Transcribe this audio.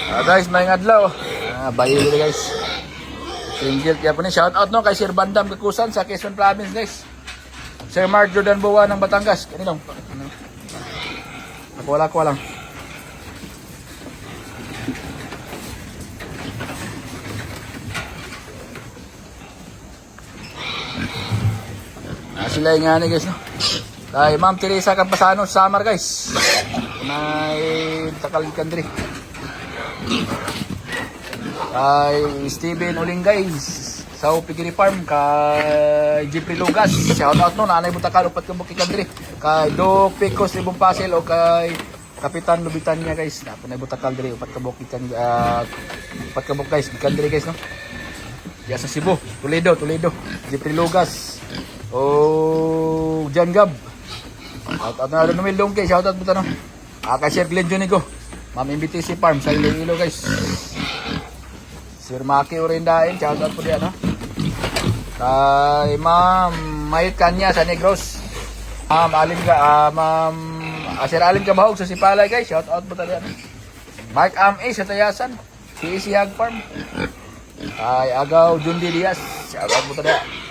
Guys, may adlaw. Bayo dito guys. Single kaya po ni shout out no kay Sir Bandam Kakusan sa Quezon Province guys. Sir Mark Jordan Buwa ng Batangas. Kanino? Wala ko lang. Sila yung nga guys no. Kay Ma'am Teresa Campasano Samar guys. May Takal Country. Kay Steven Olingay sa Pigiri Farm. Kay Jeffrey Lugas. Shout out no. Nanay Butakal upat kabuk Country. Kay Doc Picos Libong Pasel o kay Kapitan Lubitan niya guys. Napunay Butakal diri upat kabuk upat kabuk guys Country guys no. Diya sa Cebu, Toledo. Jeffrey Lugas. Oh, Jan Gab. Shout out na rin Noel Dongke. Shout out mo no. Kay Sir Glenn Junigo. Ma'am MBTC Farm sa Iloilo guys. Sir Maki Orindain. Shout out po diyan no. Kay Ma'am Mayit Kanya sa Negros. Ma'am Sir Alin Kabahog sa Sipalay guys. Shout out po diyan. Mark A sa Tayasan. Si Isihag Farm. Kay Agaw Jundi Diaz. Shout out po diyan.